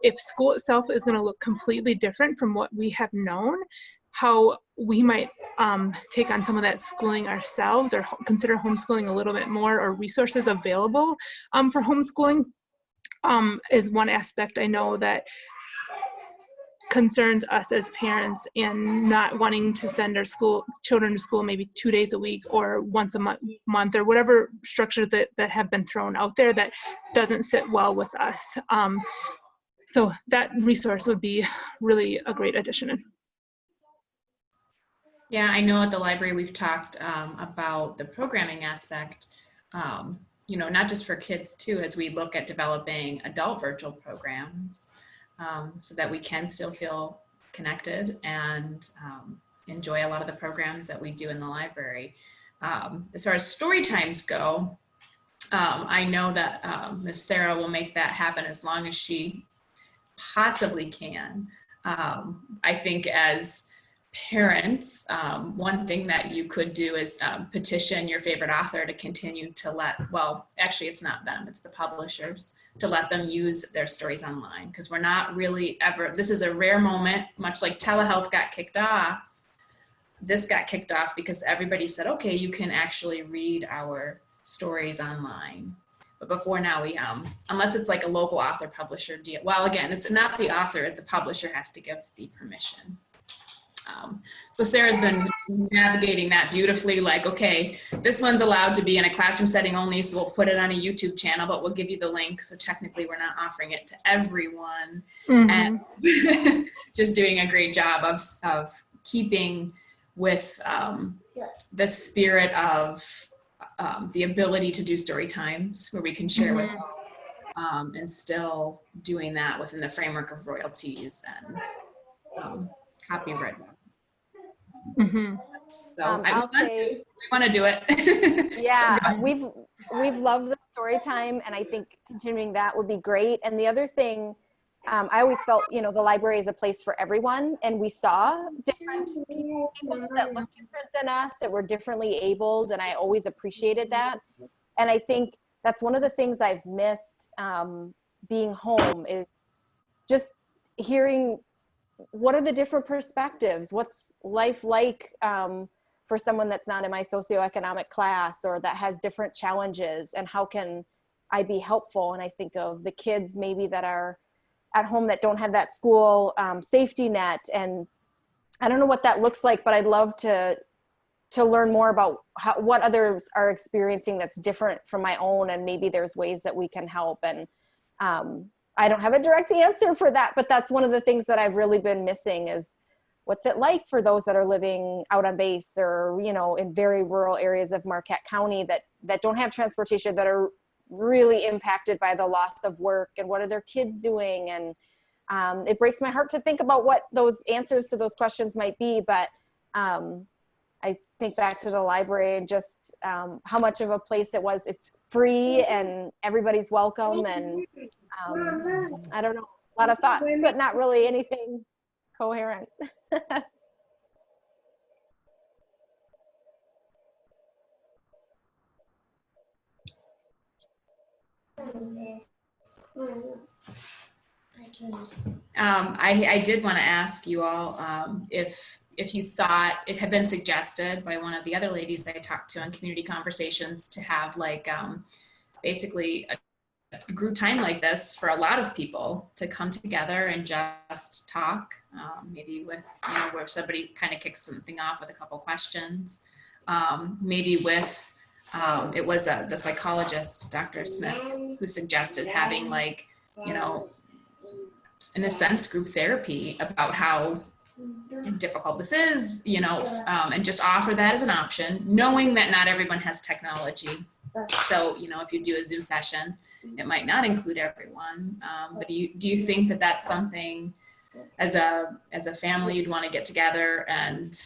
if school itself is going to look completely different from what we have known, how we might take on some of that schooling ourselves or consider homeschooling a little bit more, or resources available for homeschooling is one aspect I know that concerns us as parents, and not wanting to send our children to school maybe 2 days a week or once a month or whatever structure that have been thrown out there that doesn't sit well with us. So that resource would be really a great addition. Yeah, I know at the library we've talked about the programming aspect, not just for kids too, as we look at developing adult virtual programs so that we can still feel connected and enjoy a lot of the programs that we do in the library. As far as story times go, I know that Miss Sarah will make that happen as long as she possibly can. I think as parents, one thing that you could do is petition your favorite author to continue to actually it's not them, it's the publishers, to let them use their stories online, because we're not really ever, this is a rare moment, much like telehealth got kicked off. This got kicked off because everybody said, okay, you can actually read our stories online. But before now, we, unless it's like a local author publisher deal, well, again, it's not the author, the publisher has to give the permission. So Sarah's been navigating that beautifully, like, okay, this one's allowed to be in a classroom setting only, so we'll put it on a YouTube channel, but we'll give you the link. So technically we're not offering it to everyone. And just doing a great job of keeping with the spirit of the ability to do story times where we can share with them, and still doing that within the framework of royalties and copyright. So I'll say, we want to do it. yeah, So we've loved the story time, and I think continuing that would be great. And the other thing, I always felt, the library is a place for everyone, and we saw different people that looked different than us, that were differently abled, and I always appreciated that. And I think that's one of the things I've missed being home, is just hearing what are the different perspectives, what's life like for someone that's not in my socioeconomic class or that has different challenges, and how can I be helpful? And I think of the kids maybe that are at home that don't have that school safety net, and I don't know what that looks like, but I'd love to learn more about what others are experiencing that's different from my own, and maybe there's ways that we can help. And I don't have a direct answer for that, but that's one of the things that I've really been missing is what's it like for those that are living out on base or, you know, in very rural areas of Marquette County that don't have transportation, that are really impacted by the loss of work, and what are their kids doing? And it breaks my heart to think about what those answers to those questions might be. But I think back to the library and just how much of a place it was. It's free and everybody's welcome. And I don't know, a lot of thoughts, but not really anything coherent. I did want to ask you all if you thought it had been suggested by one of the other ladies I talked to on Community Conversations to have like basically a group time like this for a lot of people to come together and just talk, maybe with, you know, where somebody kind of kicks something off with a couple questions, maybe with it was the psychologist, Dr. Smith, who suggested having like, you know, in a sense, group therapy about how difficult this is, you know, and just offer that as an option, knowing that not everyone has technology. So, you know, if you do a Zoom session, it might not include everyone. But do you think that that's something as a family you'd want to get together and,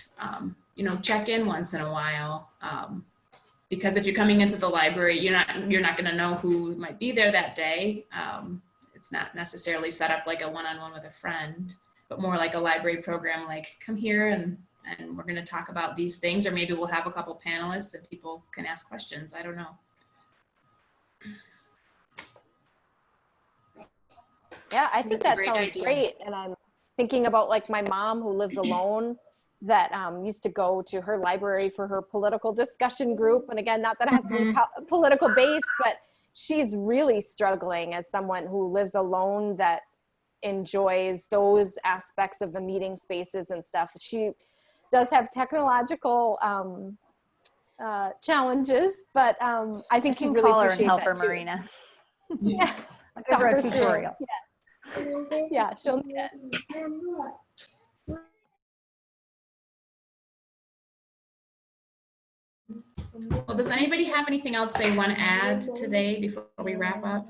you know, check in once in a while? Because if you're coming into the library, you're not going to know who might be there that day. It's not necessarily set up like a one-on-one with a friend, but more like a library program, like come here and we're going to talk about these things, or maybe we'll have a couple panelists and people can ask questions. I don't know. Yeah, I think that sounds great. And I'm thinking about like my mom who lives alone that used to go to her library for her political discussion group. And again, not that it has to be political based, but she's really struggling as someone who lives alone that enjoys those aspects of the meeting spaces and stuff. She does have technological challenges, but I think she'd really call her and appreciate help that her, too. Marina. Yeah, I'll give her a tutorial. Yeah, she'll need it. Well, does anybody have anything else they want to add today before we wrap up?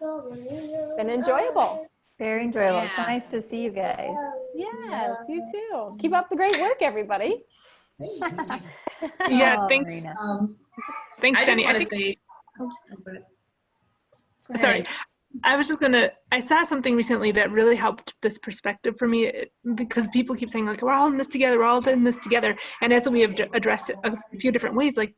It's been enjoyable. Very enjoyable. Yeah. So nice to see you guys. Yes, you too. Keep up the great work, everybody. Yeah, Oh, thanks. Marina. Thanks, I just Jenny. want to say, Sorry. I was just I saw something recently that really helped this perspective for me, because people keep saying like, we're all in this together, we're all in this together. And as we have addressed it a few different ways, like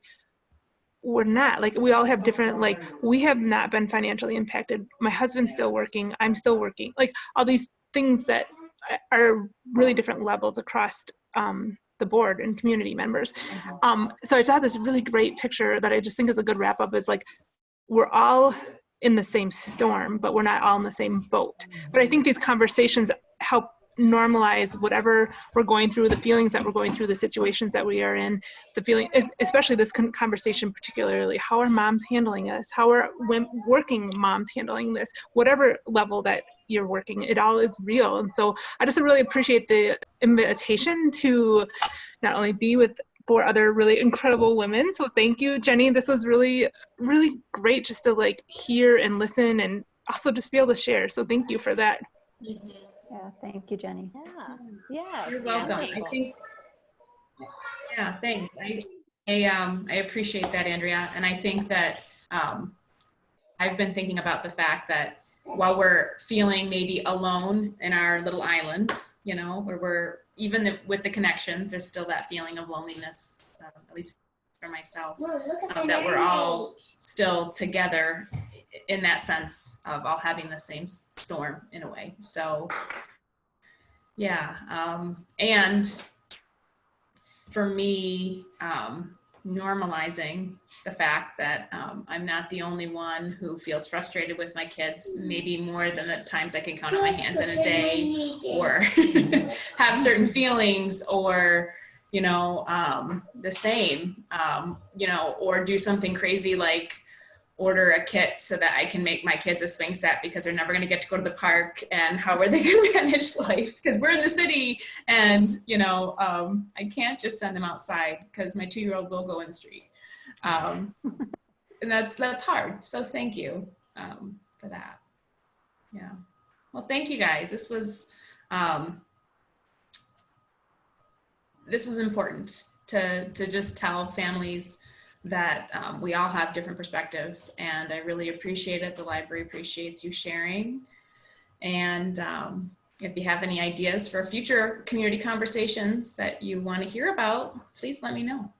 we're not, like we all have different, like we have not been financially impacted. My husband's still working, I'm still working, like all these things that are really different levels across the board and community members. So I saw this really great picture that I just think is a good wrap up, is like, we're all in the same storm, but we're not all in the same boat. But I think these conversations help normalize whatever we're going through, the feelings that we're going through, the situations that we are in, the feeling, especially this conversation particularly, how are moms handling this? How are working moms handling this? Whatever level that you're working, it all is real. And so I just really appreciate the invitation to not only be with 4 other really incredible women. So thank you, Jenny. This was really, really great just to like hear and listen and also just be able to share. So thank you for that. Yeah, thank you, Jenny. Yeah. Yes. you're welcome. I think, yeah, thanks. I appreciate that, Andrea. And I think that I've been thinking about the fact that while we're feeling maybe alone in our little islands, you know, where we're, even with the connections, there's still that feeling of loneliness, at least for myself, that we're all still together in that sense of all having the same storm in a way. So yeah, and for me, normalizing the fact that I'm not the only one who feels frustrated with my kids, maybe more than the times I can count on my hands in a day, or have certain feelings, or, you know, the same, you know, or do something crazy like order a kit so that I can make my kids a swing set because they're never going to get to go to the park, and how are they going to manage life? Because we're in the city, and I can't just send them outside because my 2-year-old will go in the street. And that's hard. So thank you for that. Yeah. Well, thank you guys. This was important to just tell families that we all have different perspectives, and I really appreciate it. The library appreciates you sharing. And if you have any ideas for future community conversations that you want to hear about, please let me know.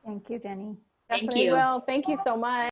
Thank you, Jenny. Thank Definitely you. will. Thank you so much.